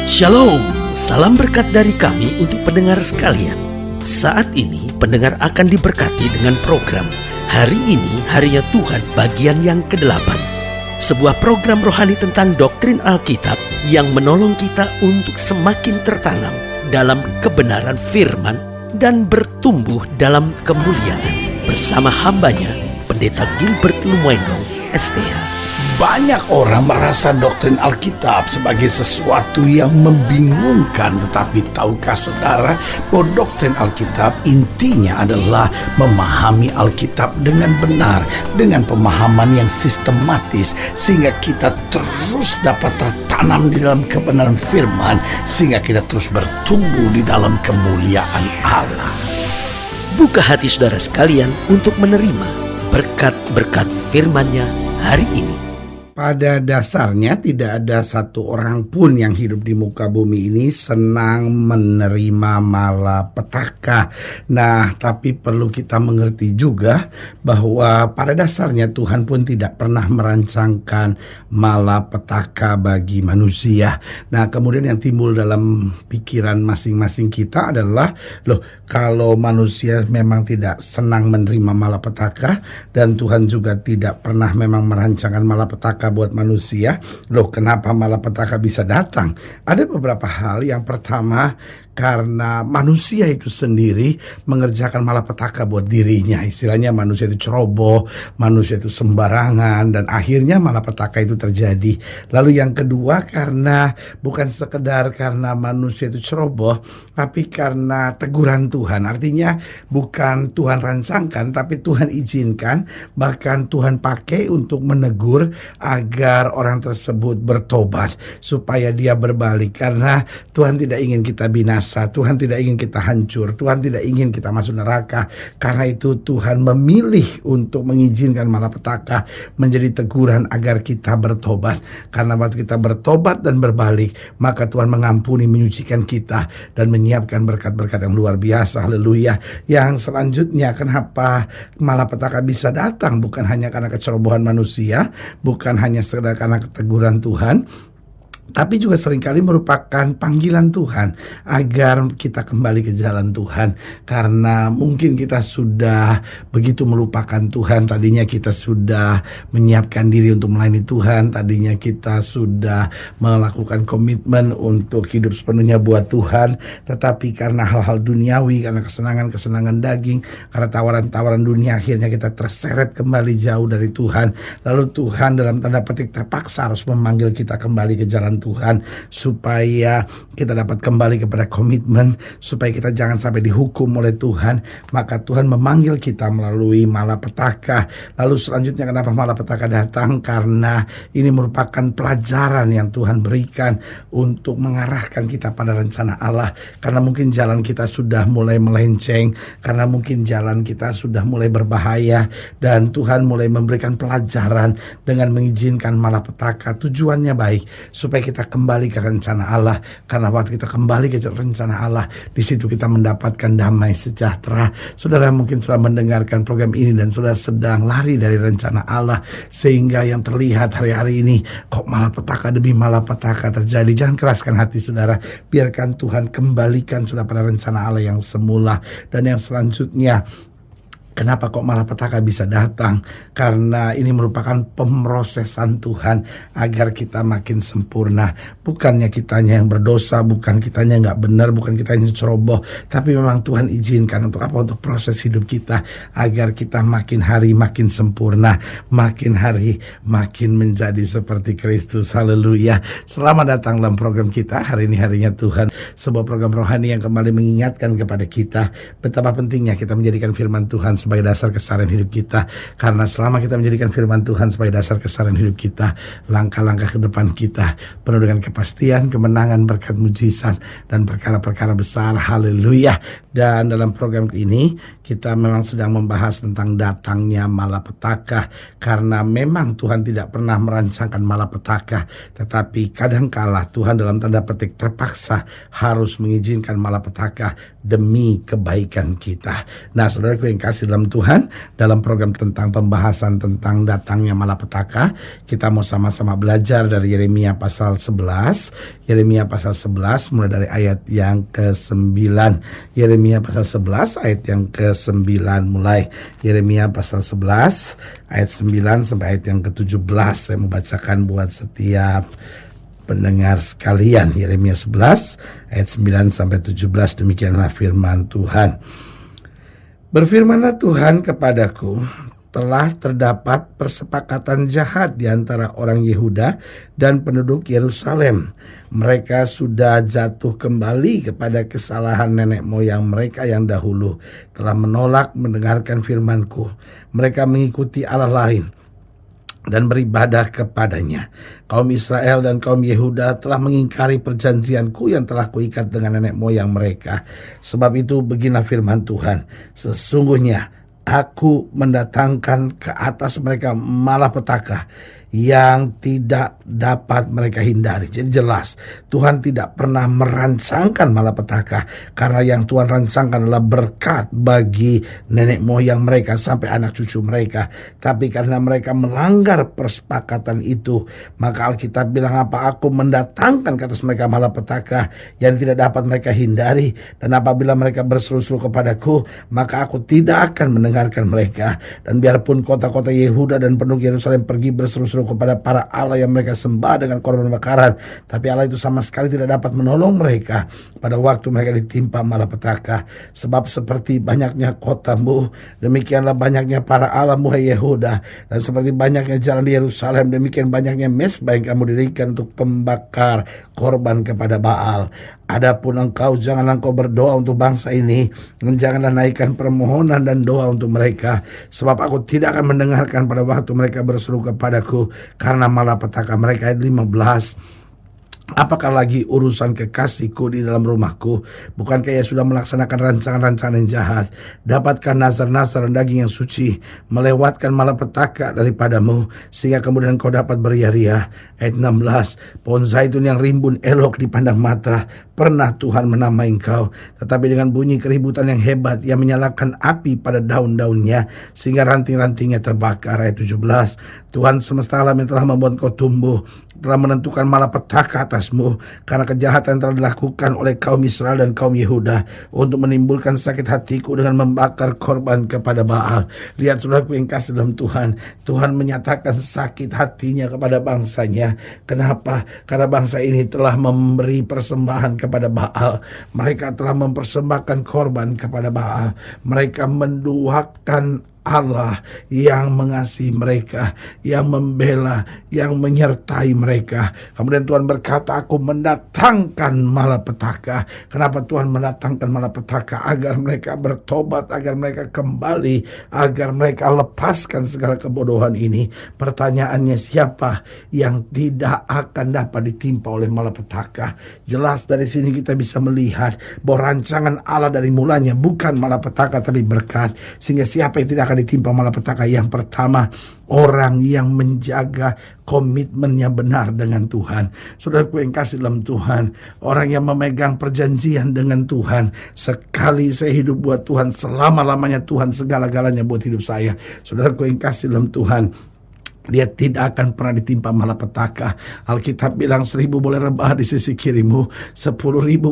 Shalom, salam berkat dari kami untuk pendengar sekalian. Saat ini pendengar akan diberkati dengan program Hari Ini Harinya Tuhan bagian yang ke-8. Sebuah program rohani tentang doktrin Alkitab yang menolong kita untuk semakin tertanam dalam kebenaran firman dan bertumbuh dalam kemuliaan. Bersama hambanya, Pendeta Gilbert Lumwendong, STH. Banyak orang merasa doktrin Alkitab sebagai sesuatu yang membingungkan. Tetapi tahukah saudara bahwa doktrin Alkitab intinya adalah memahami Alkitab dengan benar, dengan pemahaman yang sistematis, sehingga kita terus dapat tertanam di dalam kebenaran firman, sehingga kita terus bertumbuh di dalam kemuliaan Allah. Buka hati saudara sekalian untuk menerima berkat-berkat firman-Nya hari ini. Pada dasarnya tidak ada satu orang pun yang hidup di muka bumi ini senang menerima malapetaka. Nah, tapi perlu kita mengerti juga bahwa pada dasarnya Tuhan pun tidak pernah merancangkan malapetaka bagi manusia. Nah, kemudian yang timbul dalam pikiran masing-masing kita adalah, kalau manusia memang tidak senang menerima malapetaka dan Tuhan juga tidak pernah memang merancangkan malapetaka buat manusia, kenapa malapetaka bisa datang? Ada beberapa hal. Yang pertama, karena manusia itu sendiri mengerjakan malapetaka buat dirinya. Istilahnya manusia itu ceroboh, manusia itu sembarangan, dan akhirnya malapetaka itu terjadi. Lalu yang kedua, karena bukan sekedar karena manusia itu ceroboh, tapi karena teguran Tuhan. Artinya bukan Tuhan rancangkan, tapi Tuhan izinkan, bahkan Tuhan pakai untuk menegur agar orang tersebut bertobat, supaya dia berbalik. Karena Tuhan tidak ingin kita binasa, Tuhan tidak ingin kita hancur, Tuhan tidak ingin kita masuk neraka. Karena itu Tuhan memilih untuk mengizinkan malapetaka menjadi teguran agar kita bertobat. Karena waktu kita bertobat dan berbalik, maka Tuhan mengampuni, menyucikan kita, dan menyiapkan berkat-berkat yang luar biasa. Haleluya. Yang selanjutnya, kenapa malapetaka bisa datang? Bukan hanya karena kecerobohan manusia, bukan hanya sekedar karena keteguran Tuhan, tapi juga seringkali merupakan panggilan Tuhan agar kita kembali ke jalan Tuhan. Karena mungkin kita sudah begitu melupakan Tuhan. Tadinya kita sudah menyiapkan diri untuk melayani Tuhan, tadinya kita sudah melakukan komitmen untuk hidup sepenuhnya buat Tuhan. Tetapi karena hal-hal duniawi, karena kesenangan-kesenangan daging, karena tawaran-tawaran dunia, akhirnya kita terseret kembali jauh dari Tuhan. Lalu Tuhan dalam tanda petik terpaksa harus memanggil kita kembali ke jalan Tuhan, supaya kita dapat kembali kepada komitmen, supaya kita jangan sampai dihukum oleh Tuhan. Maka Tuhan memanggil kita melalui malapetaka. Lalu selanjutnya, kenapa malapetaka datang? Karena ini merupakan pelajaran yang Tuhan berikan untuk mengarahkan kita pada rencana Allah. Karena mungkin jalan kita sudah mulai melenceng, karena mungkin jalan kita sudah mulai berbahaya, dan Tuhan mulai memberikan pelajaran dengan mengizinkan malapetaka. Tujuannya baik, supaya kita kembali ke rencana Allah. Karena waktu kita kembali ke rencana Allah, di situ kita mendapatkan damai sejahtera. Saudara mungkin sudah mendengarkan program ini dan sudah sedang lari dari rencana Allah, sehingga yang terlihat hari-hari ini kok malapetaka demi malapetaka terjadi. Jangan keraskan hati saudara, biarkan Tuhan kembalikan sudah pada rencana Allah yang semula. Dan yang selanjutnya, kenapa kok malapetaka bisa datang? Karena ini merupakan pemrosesan Tuhan agar kita makin sempurna. Bukannya kitanya yang berdosa, bukan kitanya nggak benar, bukan kitanya ceroboh, tapi memang Tuhan izinkan untuk apa? Untuk proses hidup kita, agar kita makin hari makin sempurna, makin hari makin menjadi seperti Kristus. Haleluya. Selamat datang dalam program kita Hari Ini Harinya Tuhan, sebuah program rohani yang kembali mengingatkan kepada kita betapa pentingnya kita menjadikan firman Tuhan sebagai dasar keseharian hidup kita. Karena selama kita menjadikan firman Tuhan sebagai dasar keseharian hidup kita, langkah-langkah ke depan kita penuh dengan kepastian, kemenangan, berkat, mujizat, dan perkara-perkara besar. Haleluya. Dan dalam program ini kita memang sedang membahas tentang datangnya malapetaka. Karena memang Tuhan tidak pernah merancangkan malapetaka, tetapi kadangkala Tuhan dalam tanda petik terpaksa harus mengizinkan malapetaka demi kebaikan kita. Nah, saudaraku yang kasih dalam Tuhan, dalam program tentang pembahasan tentang datangnya malapetaka, kita mau sama-sama belajar dari Yeremia pasal 11. Yeremia pasal 11 mulai dari ayat yang ke-9. Yeremia pasal 11 ayat yang ke-9 mulai. Yeremia pasal 11 ayat 9 sampai ayat yang ke-17. Saya membacakan buat setiap pendengar sekalian. Yeremia 11 ayat 9 sampai 17, demikianlah firman Tuhan. Berfirmanlah Tuhan kepadaku, telah terdapat persepakatan jahat di antara orang Yehuda dan penduduk Yerusalem. Mereka sudah jatuh kembali kepada kesalahan nenek moyang mereka yang dahulu, telah menolak mendengarkan firman-Ku. Mereka mengikuti Allah lain dan beribadah kepadanya. Kaum Israel dan kaum Yehuda telah mengingkari perjanjianku yang telah kuikat dengan nenek moyang mereka. Sebab itu beginilah firman Tuhan, sesungguhnya aku mendatangkan ke atas mereka malapetaka yang tidak dapat mereka hindari. Jadi jelas Tuhan tidak pernah merancangkan malapetaka, karena yang Tuhan rancangkan adalah berkat bagi nenek moyang mereka sampai anak cucu mereka. Tapi karena mereka melanggar persepakatan itu, maka Alkitab bilang apa? Aku mendatangkan ke atas mereka malapetaka yang tidak dapat mereka hindari. Dan apabila mereka berseru-seru kepadaku, maka aku tidak akan mendengarkan mereka. Dan biarpun kota-kota Yehuda dan penduduk Yerusalem pergi berseru-seru kepada para Allah yang mereka sembah dengan korban bakaran, tapi Allah itu sama sekali tidak dapat menolong mereka pada waktu mereka ditimpa malapetaka. Sebab seperti banyaknya kotamu, demikianlah banyaknya para allahmu hai Yehuda, dan seperti banyaknya jalan di Yerusalem, demikian banyaknya mezbah yang kamu dirikan untuk pembakar korban kepada Baal. Adapun engkau, janganlah engkau berdoa untuk bangsa ini, dan janganlah naikkan permohonan dan doa untuk mereka, sebab aku tidak akan mendengarkan pada waktu mereka berseru kepadaku karena malapetaka mereka. Ayat 15. Apakah lagi urusan kekasihku di dalam rumahku? Bukankah ia sudah melaksanakan rancangan-rancangan yang jahat? Dapatkah nazar-nazar dan daging yang suci melewatkan malapetaka daripadamu, sehingga kemudian kau dapat beria-ria? Ayat 16. Pohon zaitun yang rimbun elok dipandang mata, pernah Tuhan menamai engkau, tetapi dengan bunyi keributan yang hebat ia menyalakan api pada daun-daunnya, sehingga ranting-rantingnya terbakar. Ayat 17. Tuhan semesta alam yang telah membuat kau tumbuh telah menentukan malapetaka atasmu karena kejahatan yang telah dilakukan oleh kaum Israel dan kaum Yehuda untuk menimbulkan sakit hatiku dengan membakar korban kepada Baal. Lihat saudaraku yang kasih dalam Tuhan, Tuhan menyatakan sakit hatinya kepada bangsanya. Kenapa? Karena bangsa ini telah memberi persembahan kepada Baal. Mereka telah mempersembahkan korban kepada Baal. Mereka menduakan Allah yang mengasihi mereka, yang membela, yang menyertai mereka. Kemudian Tuhan berkata, aku mendatangkan malapetaka. Kenapa Tuhan mendatangkan malapetaka? Agar mereka bertobat, agar mereka kembali, agar mereka lepaskan segala kebodohan ini. Pertanyaannya, siapa yang tidak akan dapat ditimpa oleh malapetaka? Jelas dari sini kita bisa melihat bahwa rancangan Allah dari mulanya bukan malapetaka tapi berkat. Sehingga siapa yang tidak akan ditimpa malapetaka? Yang pertama, orang yang menjaga komitmennya benar dengan Tuhan. Saudaraku yang kasih dalam Tuhan, orang yang memegang perjanjian dengan Tuhan. Sekali saya hidup buat Tuhan, selama-lamanya Tuhan segala-galanya buat hidup saya. Saudaraku yang kasih dalam Tuhan, dia tidak akan pernah ditimpa malapetaka. Alkitab bilang 1.000 boleh rebah di sisi kirimu, 10.000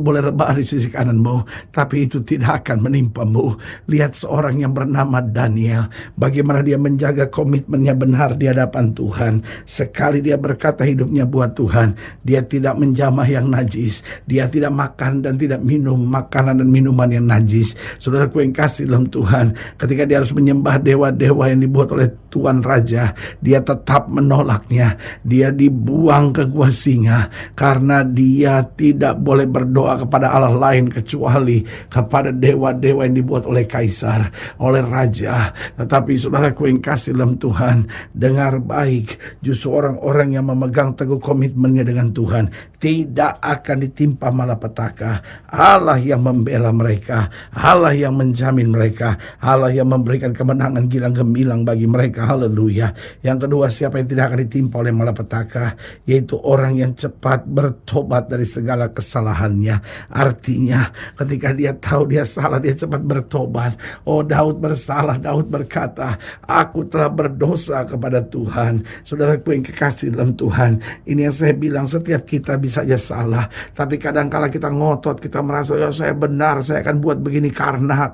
boleh rebah di sisi kananmu, tapi itu tidak akan menimpamu. Lihat seorang yang bernama Daniel, bagaimana dia menjaga komitmennya benar di hadapan Tuhan. Sekali dia berkata hidupnya buat Tuhan, dia tidak menjamah yang najis, dia tidak makan dan tidak minum makanan dan minuman yang najis. Saudaraku yang kasih dalam Tuhan, ketika dia harus menyembah dewa-dewa yang dibuat oleh Tuan Raja, dia tetap menolaknya. Dia dibuang ke gua singa karena dia tidak boleh berdoa kepada Allah lain kecuali kepada dewa-dewa yang dibuat oleh kaisar, oleh raja. Tetapi saudaraku yang kasih dalam Tuhan, dengar baik, justru orang-orang yang memegang teguh komitmennya dengan Tuhan tidak akan ditimpa malapetaka. Allah yang membela mereka, Allah yang menjamin mereka, Allah yang memberikan kemenangan gilang gemilang bagi mereka. Haleluya. Yang kedua, siapa yang tidak akan ditimpa oleh malapetaka, yaitu orang yang cepat bertobat dari segala kesalahannya. Artinya ketika dia tahu dia salah, dia cepat bertobat. Oh, Daud bersalah. Daud berkata, aku telah berdosa kepada Tuhan. Saudaraku yang kekasih dalam Tuhan, ini yang saya bilang, setiap kita bisa aja salah, tapi kadang-kala kita ngotot, kita merasa ya saya benar, saya akan buat begini karena.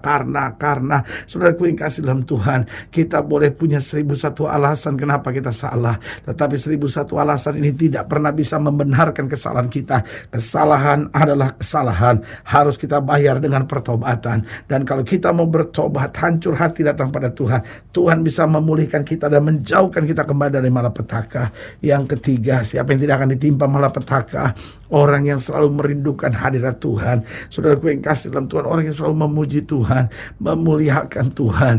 Saudaraku yang kasih dalam Tuhan, kita boleh punya 1001 alasan kenapa kita salah, tetapi 1001 alasan ini tidak pernah bisa membenarkan kesalahan kita. Kesalahan adalah kesalahan, harus kita bayar dengan pertobatan. Dan kalau kita mau bertobat, hancur hati datang pada Tuhan, Tuhan bisa memulihkan kita dan menjauhkan kita kembali dari malapetaka. Yang ketiga, siapa yang tidak akan ditimpa malapetaka? Orang yang selalu merindukan hadirat Tuhan. Saudaraku yang kasih dalam Tuhan, orang yang selalu memuji Tuhan, memuliakan Tuhan.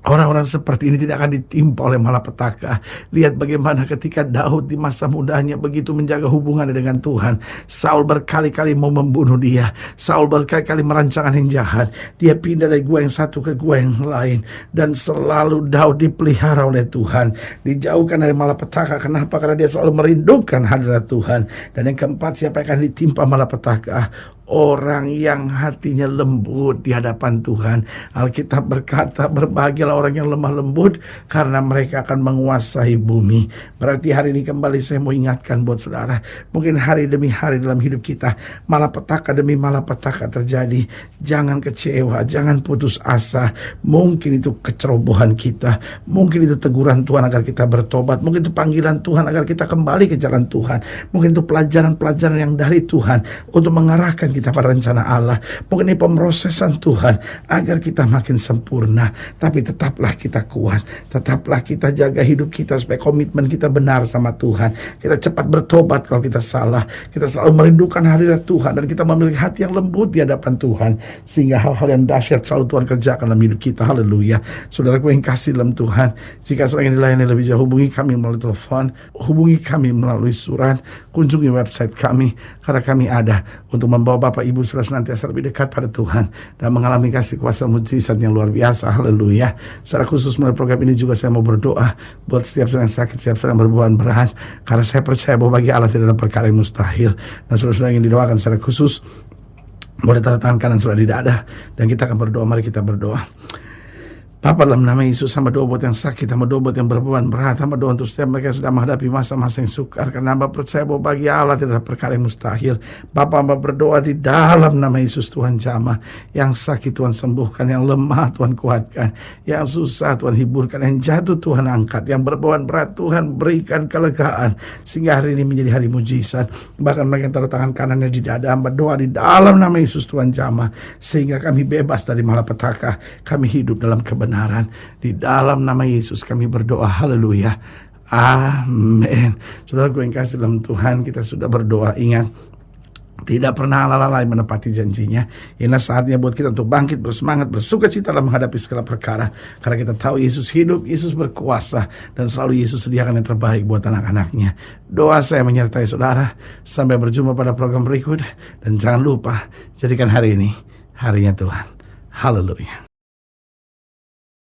Orang-orang seperti ini tidak akan ditimpa oleh malapetaka. Lihat bagaimana ketika Daud di masa mudanya begitu menjaga hubungannya dengan Tuhan. Saul berkali-kali mau membunuh dia. Saul berkali-kali merancangkan yang jahat. Dia pindah dari gua yang satu ke gua yang lain. Dan selalu Daud dipelihara oleh Tuhan. Dijauhkan dari malapetaka. Kenapa? Karena dia selalu merindukan hadirat Tuhan. Dan yang keempat, siapa yang akan ditimpa malapetaka? Orang yang hatinya lembut di hadapan Tuhan. Alkitab berkata, berbahagialah orang yang lemah lembut, karena mereka akan menguasai bumi. Berarti hari ini kembali saya mau ingatkan buat saudara, mungkin hari demi hari dalam hidup kita, malapetaka demi malapetaka terjadi. Jangan kecewa, jangan putus asa. Mungkin itu kecerobohan kita, mungkin itu teguran Tuhan agar kita bertobat, mungkin itu panggilan Tuhan agar kita kembali ke jalan Tuhan, mungkin itu pelajaran-pelajaran yang dari Tuhan untuk mengarahkan kita pada rencana Allah. Mungkin ini pemrosesan Tuhan agar kita makin sempurna. Tapi tetaplah kita kuat, tetaplah kita jaga hidup kita supaya komitmen kita benar sama Tuhan. Kita cepat bertobat kalau kita salah. Kita selalu merindukan hadirat Tuhan, dan kita memiliki hati yang lembut di hadapan Tuhan, sehingga hal-hal yang dahsyat selalu Tuhan kerjakan dalam hidup kita. Haleluya. Saudaraku yang kasih dalam Tuhan, jika saudara ingin dilayani lebih jauh, hubungi kami melalui telepon, hubungi kami melalui surat, kunjungi website kami, karena kami ada untuk membawa Bapak Ibu sudah senantiasa lebih dekat pada Tuhan dan mengalami kasih kuasa mujizat yang luar biasa. Haleluya. Secara khusus melalui program ini juga saya mau berdoa buat setiap orang yang sakit, setiap orang yang berbeban berat, karena saya percaya bahwa bagi Allah tidak ada perkara yang mustahil. Dan saudara-saudara yang didoakan secara khusus, boleh taruh tangan kanan sudah di dada, dan kita akan berdoa. Mari kita berdoa. Bapa, dalam nama Yesus, hamba doa buat yang sakit, hamba doa buat yang berbeban berat, hamba doa untuk setiap mereka yang sedang menghadapi masa-masa yang sukar, karena hamba percaya bahwa bagi Allah tidak ada perkara yang mustahil. Bapa, hamba berdoa di dalam nama Yesus, Tuhan jamah. Yang sakit Tuhan sembuhkan, yang lemah Tuhan kuatkan, yang susah Tuhan hiburkan, yang jatuh Tuhan angkat, yang berbeban berat Tuhan berikan kelegaan, sehingga hari ini menjadi hari mujizat. Bahkan mereka yang taruh tangan kanannya di dada, hamba doa di dalam nama Yesus, Tuhan jamah, sehingga kami bebas dari malapetaka, kami hidup dalam kebenaran. Di dalam nama Yesus kami berdoa. Haleluya. Amin. Saudara yang kasih dalam Tuhan, kita sudah berdoa. Ingat, tidak pernah Allah lalai menepati janjinya. Inilah saatnya buat kita untuk bangkit, bersemangat, bersuka cita dalam menghadapi segala perkara. Karena kita tahu Yesus hidup, Yesus berkuasa, dan selalu Yesus sediakan yang terbaik buat anak-anaknya. Doa saya menyertai saudara. Sampai berjumpa pada program berikut. Dan jangan lupa, jadikan hari ini harinya Tuhan. Haleluya.